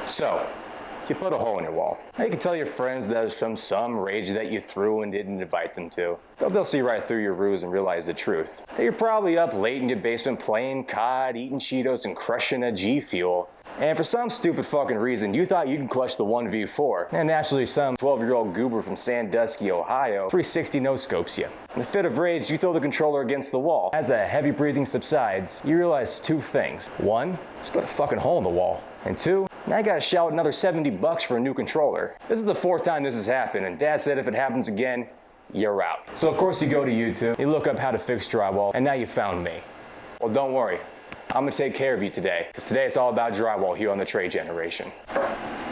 So, you put a hole in your wall. Now you can tell your friends that it's from some rage that you threw and didn't invite them to. They'll see right through your ruse and realize the truth. That you're probably up late in your basement playing COD, eating Cheetos, and crushing a G Fuel. And for some stupid fucking reason, you thought you could clutch the 1v4. And naturally, some 12-year-old goober from Sandusky, Ohio, 360 no-scopes you. In a fit of rage, you throw the controller against the wall. As the heavy breathing subsides, you realize two things. One, just put a fucking hole in the wall. And two, now you gotta shell out another $70 for a new controller. This is the fourth time this has happened, and Dad said if it happens again, you're out. So of course you go to YouTube, you look up how to fix drywall, and now you found me. Well, don't worry. I'm gonna take care of you today, because today it's all about drywall here on the Trade Generation.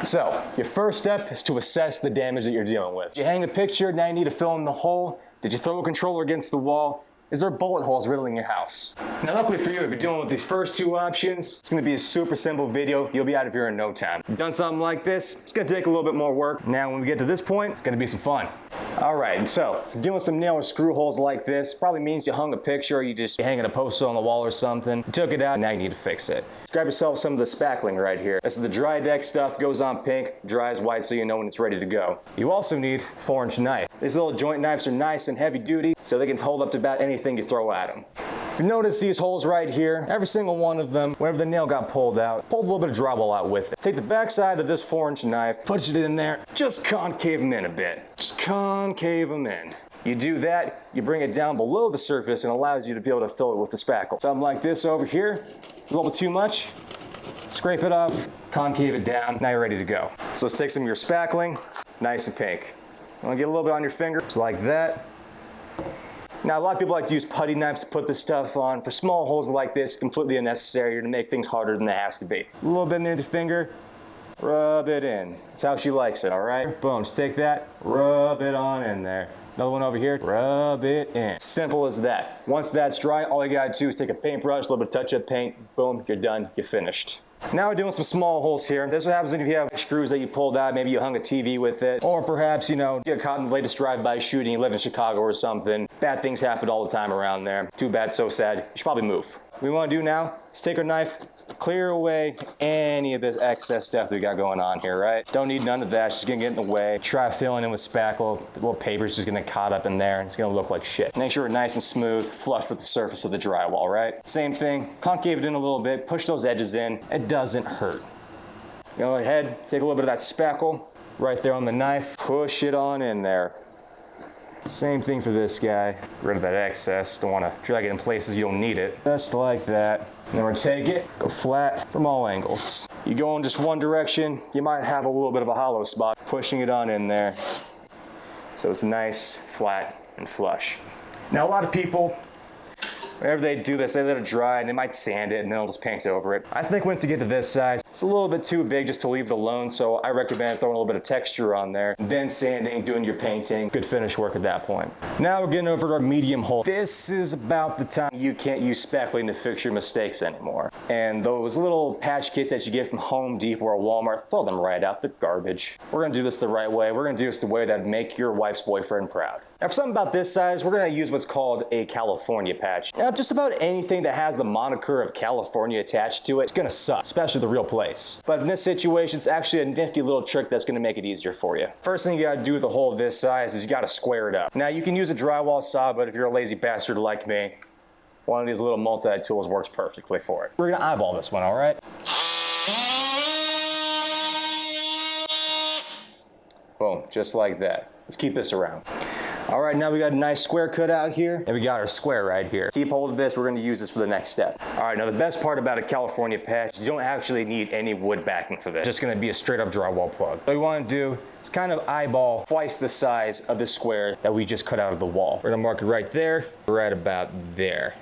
So, your first step is to assess the damage that you're dealing with. Did you hang a picture, now you need to fill in the hole? Did you throw a controller against the wall? Is there bullet holes riddling your house? Now luckily for you, if you're dealing with these first two options, it's gonna be a super simple video. You'll be out of here in no time. If you've done something like this, it's gonna take a little bit more work. Now when we get to this point, it's gonna be some fun. All right, and so, if you're doing some nail or screw holes like this, probably means you hung a picture or you just hanging a poster on the wall or something. You took it out, now you need to fix it. Grab yourself some of the spackling right here. This is the dry deck stuff, goes on pink, dries white so you know when it's ready to go. You also need a 4-inch knife. These little joint knives are nice and heavy duty, so they can hold up to about anything you throw at them. If you notice these holes right here, every single one of them, whenever the nail got pulled out, pulled a little bit of drywall out with it. Take the back side of this 4-inch knife, push it in there, just concave them in a bit. Just concave them in. You do that, you bring it down below the surface and allows you to be able to fill it with the spackle. Something like this over here, a little bit too much, scrape it off, concave it down, now you're ready to go. So let's take some of your spackling, nice and pink. You wanna get a little bit on your finger, just like that. Now, a lot of people like to use putty knives to put this stuff on. For small holes like this, completely unnecessary. You're gonna make things harder than they has to be. A little bit near the finger, rub it in. That's how she likes it, all right? Boom, just take that, rub it on in there. Another one over here, rub it in. Simple as that. Once that's dry, all you gotta do is take a paintbrush, a little bit of touch-up paint, boom, you're done, you're finished. Now we're doing some small holes here. This is what happens if you have screws that you pulled out, maybe you hung a TV with it, or perhaps, you know, you got caught in the latest drive-by shooting, you live in Chicago or something. Bad things happen all the time around there. Too bad, so sad. You should probably move. What we wanna do now is take our knife, clear away any of this excess stuff that we got going on here, right? Don't need none of that, it's just gonna get in the way. Try filling in with spackle, the little paper's just gonna get caught up in there and it's gonna look like shit. Make sure it's nice and smooth, flush with the surface of the drywall, right? Same thing, concave it in a little bit, push those edges in, it doesn't hurt. Go ahead, take a little bit of that spackle, right there on the knife, push it on in there. Same thing for this guy. Get rid of that excess. Don't want to drag it in places you don't need it. Just like that. And then we're gonna take it, go flat from all angles. You go in just one direction, you might have a little bit of a hollow spot. Pushing it on in there. So it's nice, flat, and flush. Now a lot of people, whenever they do this, they let it dry and they might sand it and then they'll just paint over it. I think once you get to this size, it's a little bit too big just to leave it alone, so I recommend throwing a little bit of texture on there, then sanding, doing your painting. Good finish work at that point. Now we're getting over to our medium hole. This is about the time you can't use spackling to fix your mistakes anymore. And those little patch kits that you get from Home Depot or Walmart, throw them right out the garbage. We're gonna do this the right way. We're gonna do this the way that'd make your wife's boyfriend proud. Now for something about this size, we're gonna use what's called a California patch. Now just about anything that has the moniker of California attached to it, it's gonna suck, especially the real place. But in this situation, it's actually a nifty little trick that's gonna make it easier for you. First thing you gotta do with a hole this size is you gotta square it up. Now you can use a drywall saw, but if you're a lazy bastard like me, one of these little multi-tools works perfectly for it. We're gonna eyeball this one, all right? Boom, just like that. Let's keep this around. All right, now we got a nice square cut out here, and we got our square right here. Keep hold of this, we're gonna use this for the next step. All right, now the best part about a California patch, you don't actually need any wood backing for this. It's just gonna be a straight up drywall plug. What we wanna do is kind of eyeball twice the size of the square that we just cut out of the wall. We're gonna mark it right there, right about there.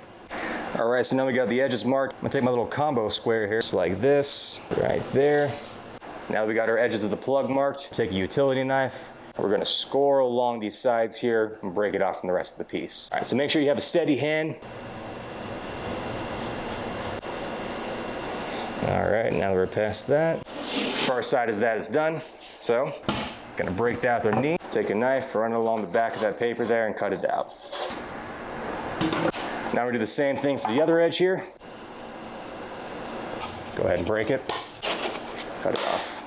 All right, so now we got the edges marked. I'm gonna take my little combo square here, just like this, right there. Now we got our edges of the plug marked. Take a utility knife. We're gonna score along these sides here and break it off from the rest of the piece. All right, so make sure you have a steady hand. All right, now that we're past that, far side of that is done. So, gonna break that with our knee, take a knife, run it along the back of that paper there and cut it out. Now we do the same thing for the other edge here. Go ahead and break it, cut it off.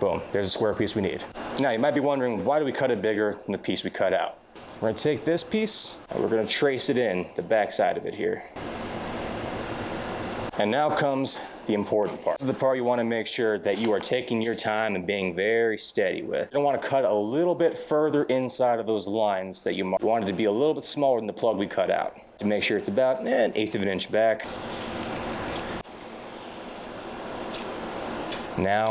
Boom, there's a square piece we need. Now you might be wondering, why do we cut it bigger than the piece we cut out? We're gonna take this piece and we're gonna trace it in the back side of it here. And now comes the important part. This is the part you want to make sure that you are taking your time and being very steady with. You don't want to cut a little bit further inside of those lines that you marked. You want it to be a little bit smaller than the plug we cut out. To make sure it's about 1/8 of an inch back. Now,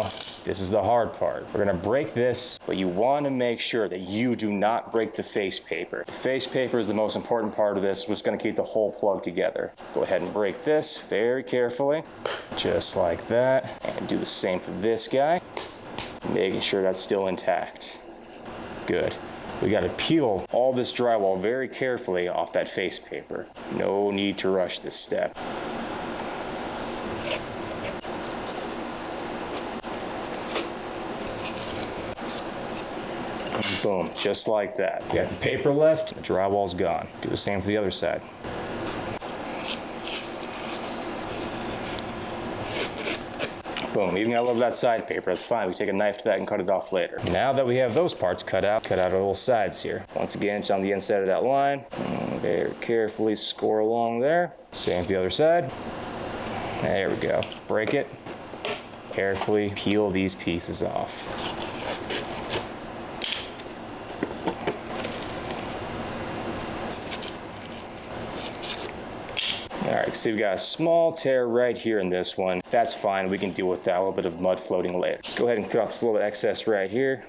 this is the hard part. We're gonna break this, but you wanna make sure that you do not break the face paper. The face paper is the most important part of this, which is gonna keep the whole plug together. Go ahead and break this very carefully, just like that. And do the same for this guy, making sure that's still intact. Good. We gotta peel all this drywall very carefully off that face paper. No need to rush this step. Boom, just like that. You got the paper left, the drywall's gone. Do the same for the other side. Boom, even got a little of that side paper, that's fine. We take a knife to that and cut it off later. Now that we have those parts cut out our little sides here. Once again, it's on the inside of that line. Very carefully score along there. Same for the other side. There we go. Break it. Carefully peel these pieces off. Alright, so we've got a small tear right here in this one. That's fine, we can deal with that, a little bit of mud floating later. Let's go ahead and cut off this little bit of excess right here.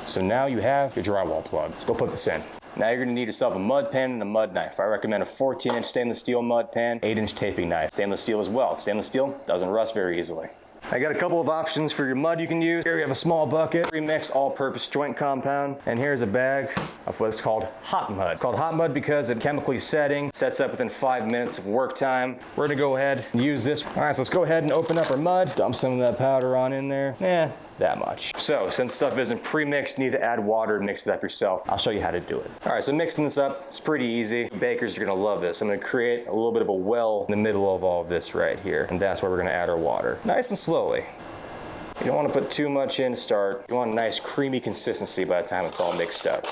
So now you have your drywall plug. Let's go put this in. Now you're gonna need yourself a mud pan and a mud knife. I recommend a 14-inch stainless steel mud pan, 8-inch taping knife. Stainless steel as well. Stainless steel doesn't rust very easily. I got a couple of options for your mud you can use. Here we have a small bucket, pre-mixed all-purpose joint compound, and here's a bag of what's called hot mud. It's called hot mud because it's chemically setting, sets up within 5 minutes of work time. We're gonna go ahead and use this. All right, so let's go ahead and open up our mud, dump some of that powder on in there. That much. So since stuff isn't pre-mixed, you need to add water and mix it up yourself. I'll show you how to do it. All right, so mixing this up, it's pretty easy. Bakers are gonna love this. I'm gonna create a little bit of a well in the middle of all of this right here, and that's where we're gonna add our water. Nice and slowly. You don't want to put too much in to start. You want a nice creamy consistency by the time it's all mixed up.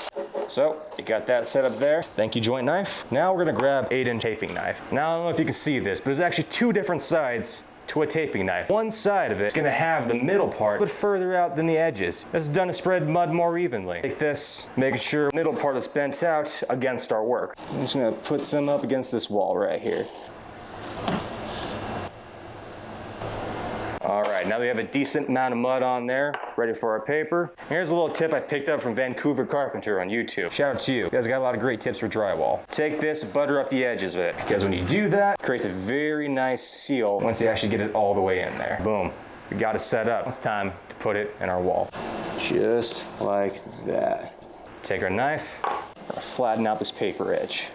So you got that set up there. Thank you, joint knife. Now we're gonna grab 8-inch taping knife. Now I don't know if you can see this, but there's actually 2 different sides to a taping knife. One side of it is gonna have the middle part, but further out than the edges. This is done to spread mud more evenly. Take this, making sure the middle part is bent out against our work. I'm just gonna put some up against this wall right here. All right, now we have a decent amount of mud on there, ready for our paper. Here's a little tip I picked up from Vancouver Carpenter on YouTube. Shout out to you. You guys got a lot of great tips for drywall. Take this, butter up the edges of it, because when you do that, it creates a very nice seal once you actually get it all the way in there. Boom, we got it set up. It's time to put it in our wall. Just like that. Take our knife, flatten out this paper edge.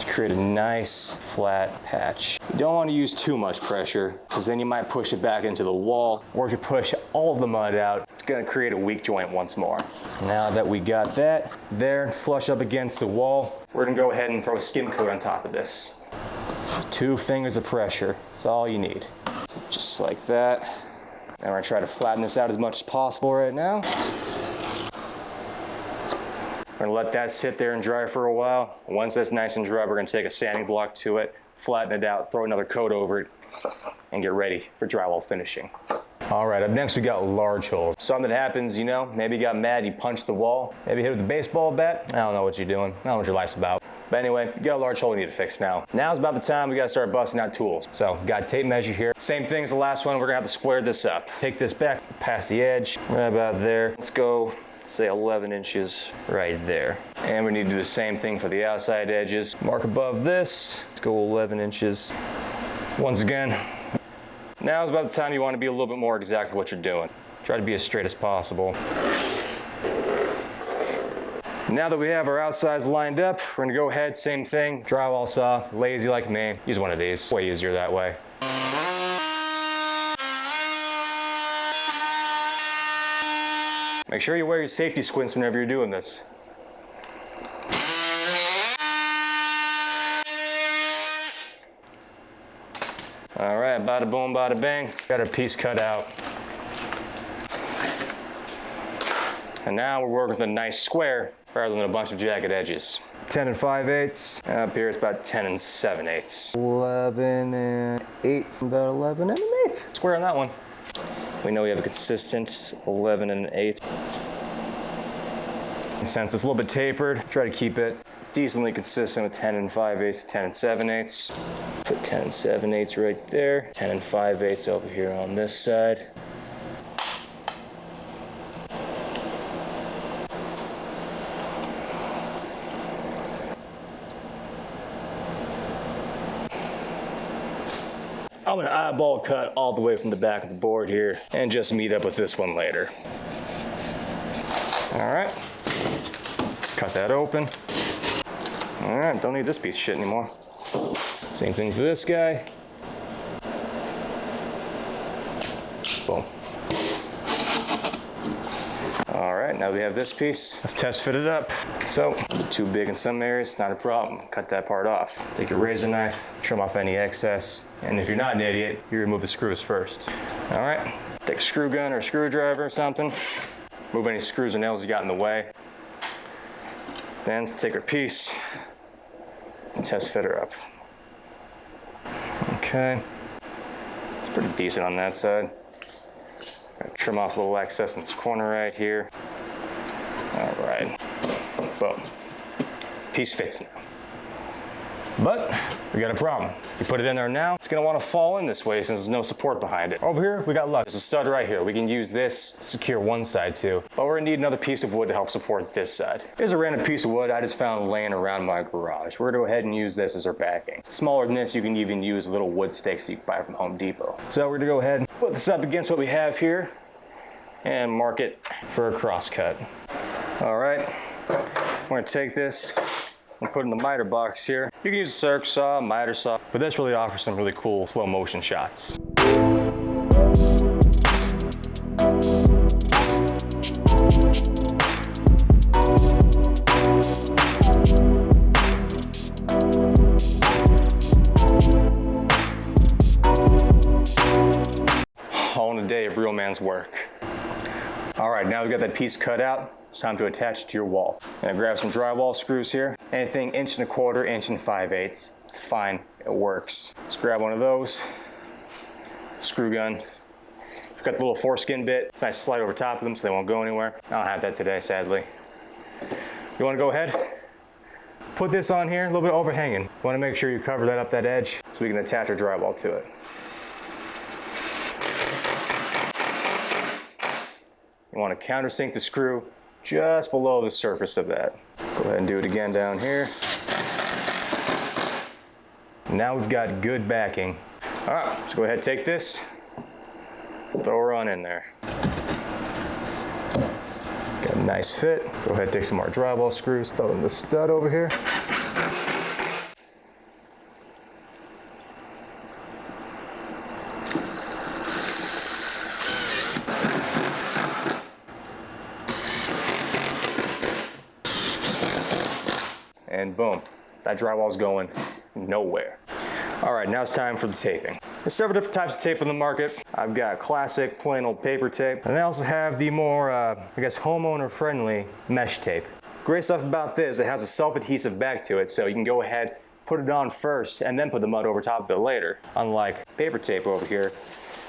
Create a nice flat patch. You don't want to use too much pressure because then you might push it back into the wall, or if you push all of the mud out, it's going to create a weak joint once more. Now that we got that there, flush up against the wall, we're going to go ahead and throw a skim coat on top of this. 2 fingers of pressure, that's all you need. Just like that. Now we're going to try to flatten this out as much as possible right now. We're gonna let that sit there and dry for a while. Once that's nice and dry, we're gonna take a sanding block to it, flatten it out, throw another coat over it, and get ready for drywall finishing. All right, up next we got large holes. Something happens, you know, maybe you got mad, you punched the wall, maybe hit it with a baseball bat. I don't know what you're doing, I don't know what your life's about. But anyway, you got a large hole you need to fix now. Now's about the time we gotta start busting out tools. So, got a tape measure here. Same thing as the last one, we're gonna have to square this up. Take this back past the edge, right about there. Let's go, say 11 inches right there. And we need to do the same thing for the outside edges. Mark above this, let's go 11 inches. Once again, now is about the time you want to be a little bit more exact with what you're doing. Try to be as straight as possible. Now that we have our outsides lined up, we're gonna go ahead, same thing, drywall saw, lazy like me, use one of these, way easier that way. Make sure you wear your safety squints whenever you're doing this. All right, right, bada boom, bada bang. Got our piece cut out. And now we're working with a nice square rather than a bunch of jagged edges. 10 and 5/8. Up here it's about 10 and 7/8. 11 and 8, about 11 and an 1/8. Square on that one. We know we have a consistent 11 and an 1/8. Since it's a little bit tapered, try to keep it decently consistent with 10 and 5/8 to 10 and 7/8. Put 10 and 7/8 right there. 10 and 5/8 over here on this side. I'm gonna eyeball cut all the way from the back of the board here and just meet up with this one later. All right, cut that open. All right, don't need this piece of shit anymore. Same thing for this guy. Boom. All right, now we have this piece. Let's test fit it up. So, too big in some areas, not a problem. Cut that part off. Take your razor knife, trim off any excess. And if you're not an idiot, you remove the screws first. All right, take a screw gun or a screwdriver or something. Move any screws or nails you got in the way. Then let's take our piece and test fit her up. Okay, it's pretty decent on that side. Trim off a little excess in this corner right here. All right, boom. Piece fits now. But we got a problem. If you put it in there now, it's gonna wanna fall in this way since there's no support behind it. Over here, we got luck. There's a stud right here. We can use this to secure one side too, but we're gonna need another piece of wood to help support this side. Here's a random piece of wood I just found laying around my garage. We're gonna go ahead and use this as our backing. If it's smaller than this, you can even use little wood stakes you can buy from Home Depot. So we're gonna go ahead and put this up against what we have here and mark it for a cross cut. All right, we're gonna take this and put it in the miter box here. You can use a circ saw, miter saw, but this really offers some really cool slow motion shots. All in a day of real man's work. All right, now we've got that piece cut out. It's time to attach it to your wall. I'm gonna grab some drywall screws here. Anything 1¼ inch, 1 and 5/8. It's fine, it works. Let's grab one of those. Screw gun. We've got the little foreskin bit. It's nice to slide over top of them so they won't go anywhere. I don't have that today, sadly. You wanna go ahead? Put this on here, a little bit overhanging. You wanna make sure you cover that up that edge so we can attach our drywall to it. You want to countersink the screw just below the surface of that. Go ahead and do it again down here. Now we've got good backing. All right, let's go ahead and take this, throw her on in there. Got a nice fit. Go ahead and take some more drywall screws, throw in the stud over here. And boom, that drywall's going nowhere. All right, now it's time for the taping. There's several different types of tape on the market. I've got classic, plain old paper tape, and I also have the more, I guess, homeowner-friendly mesh tape. Great stuff about this, it has a self-adhesive back to it, so you can go ahead, put it on first, and then put the mud over top of it later. Unlike paper tape over here,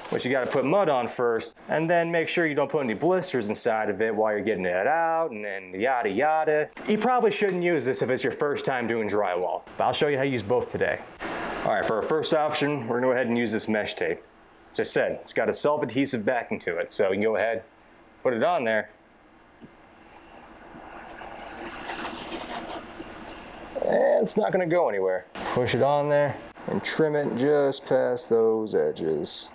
which you gotta put mud on first, and then make sure you don't put any blisters inside of it while you're getting it out, and then yada yada. You probably shouldn't use this if it's your first time doing drywall, but I'll show you how to use both today. All right, for our first option, we're gonna go ahead and use this mesh tape. As I said, it's got a self-adhesive backing to it, so you can go ahead, put it on there, and it's not gonna go anywhere. Push it on there, and trim it just past those edges.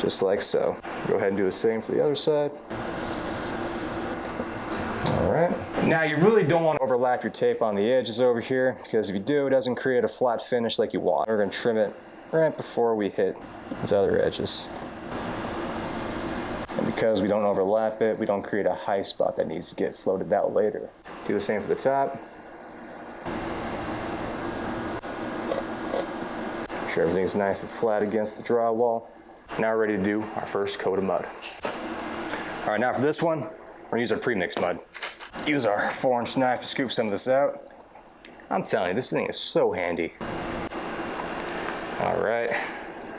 Just like so. Go ahead and do the same for the other side. All right. Now you really don't want to overlap your tape on the edges over here, because if you do, it doesn't create a flat finish like you want. We're going to trim it right before we hit these other edges. And because we don't overlap it, we don't create a high spot that needs to get floated out later. Do the same for the top. sure everything's nice and flat against the drywall. Now we're ready to do our first coat of mud. All right, now for this one, we're gonna use our pre-mixed mud. Use our 4-inch knife to scoop some of this out. I'm telling you, this thing is so handy. All right,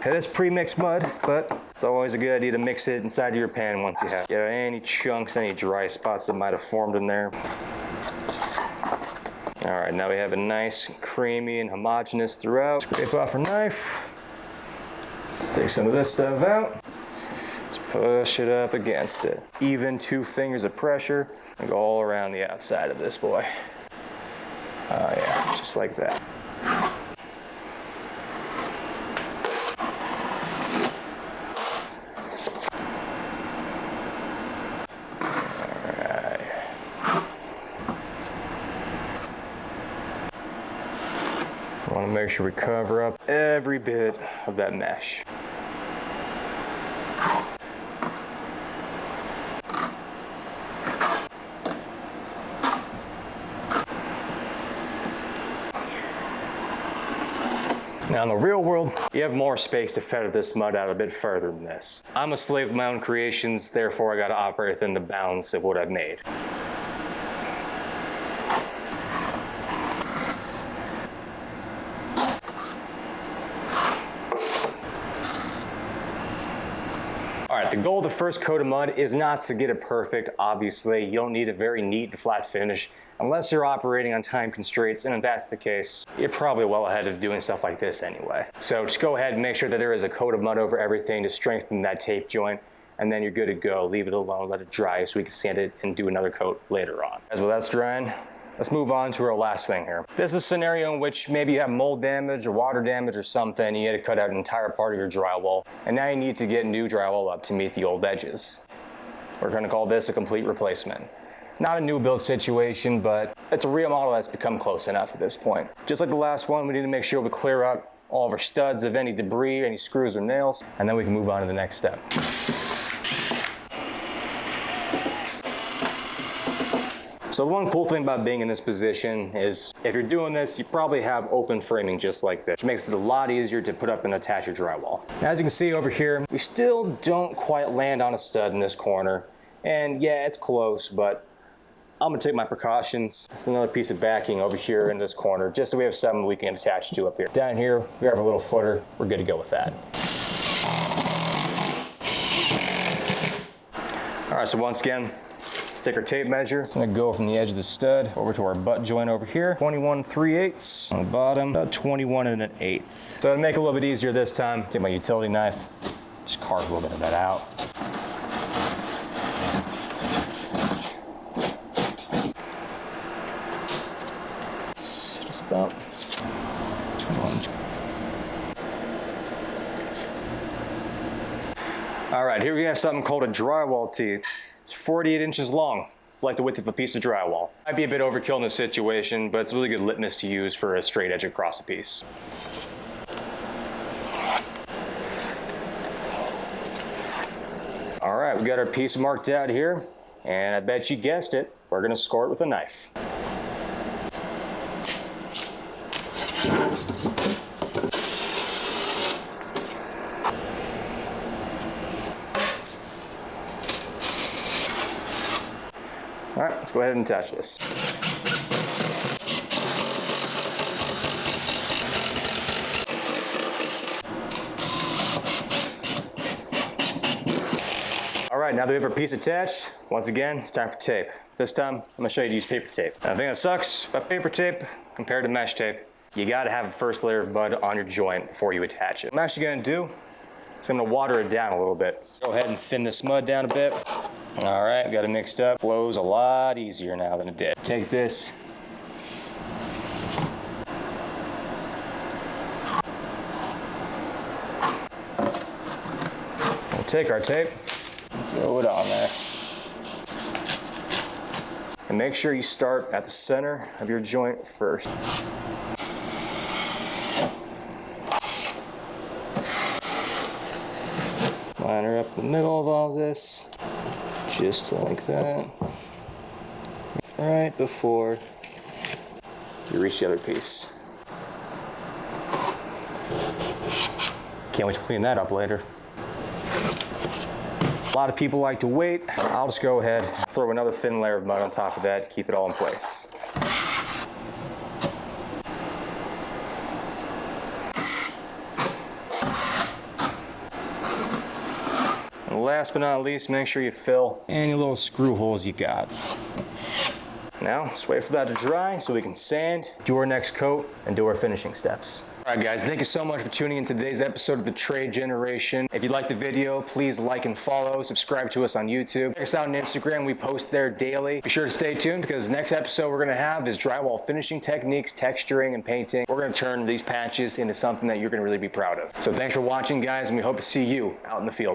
it is pre-mixed mud, but it's always a good idea to mix it inside of your pan once you have. Get any chunks, any dry spots that might have formed in there. All right, now we have a nice, creamy and homogeneous throughout. Scrape off our knife. Let's take some of this stuff out. Just push it up against it. Even 2 fingers of pressure and go all around the outside of this boy. Oh yeah, just like that. We want to make sure we cover up every bit of that mesh. Now in the real world, you have more space to feather this mud out a bit further than this. I'm a slave of my own creations, therefore I gotta operate within the bounds of what I've made. All right, the goal of the first coat of mud is not to get it perfect, obviously. You don't need a very neat and flat finish unless you're operating on time constraints, and if that's the case, you're probably well ahead of doing stuff like this anyway. So just go ahead and make sure that there is a coat of mud over everything to strengthen that tape joint, and then you're good to go. Leave it alone, let it dry so we can sand it and do another coat later on. As well, that's drying. Let's move on to our last thing here. This is a scenario in which maybe you have mold damage or water damage or something. You had to cut out an entire part of your drywall, and now you need to get new drywall up to meet the old edges. We're gonna call this a complete replacement. Not a new build situation, but it's a remodel that's become close enough at this point. Just like the last one, we need to make sure we clear out all of our studs of any debris, any screws or nails, and then we can move on to the next step. So the one cool thing about being in this position is if you're doing this, you probably have open framing just like this, which makes it a lot easier to put up and attach your drywall. As you can see over here, we still don't quite land on a stud in this corner. And yeah, it's close, but I'm gonna take my precautions. Another piece of backing over here in this corner, just so we have something we can attach to up here. Down here, we have a little footer. We're good to go with that. All right, so once again, stick our tape measure. I'm gonna go from the edge of the stud over to our butt joint over here. 21 3/8 on the bottom, about 21 1/8. So to make it a little bit easier this time, take my utility knife, just carve a little bit of that out. It's just about 21. All right, here we have something called a drywall teeth. It's 48 inches long. It's like the width of a piece of drywall. Might be a bit overkill in this situation, but it's a really good litmus to use for a straight edge across a piece. All right, we got our piece marked out here, and I bet you guessed it, we're gonna score it with a knife. All right, let's go ahead and attach this. All right, now that we have our piece attached, once again, it's time for tape. This time, I'm gonna show you to use paper tape. Now, the thing that sucks about paper tape compared to mesh tape, you gotta have a first layer of mud on your joint before you attach it. What I'm actually gonna do is I'm gonna water it down a little bit. Go ahead and thin this mud down a bit. All right, got it mixed up. Flows a lot easier now than it did. Take this. We'll take our tape, throw it on there. And make sure you start at the center of your joint first. Line her up the middle of all this. Just like that, right before you reach the other piece. Can't wait to clean that up later. A lot of people like to wait. I'll just go ahead, throw another thin layer of mud on top of that to keep it all in place. And last but not least, make sure you fill any little screw holes you got. Now, just wait for that to dry so we can sand, do our next coat, and do our finishing steps. All right, guys, thank you so much for tuning in to today's episode of The Trade Generation. If you liked the video, please like and follow. Subscribe to us on YouTube. Check us out on Instagram. We post there daily. Be sure to stay tuned because the next episode we're going to have is drywall finishing techniques, texturing, and painting. We're going to turn these patches into something that you're going to really be proud of. So thanks for watching, guys, and we hope to see you out in the field.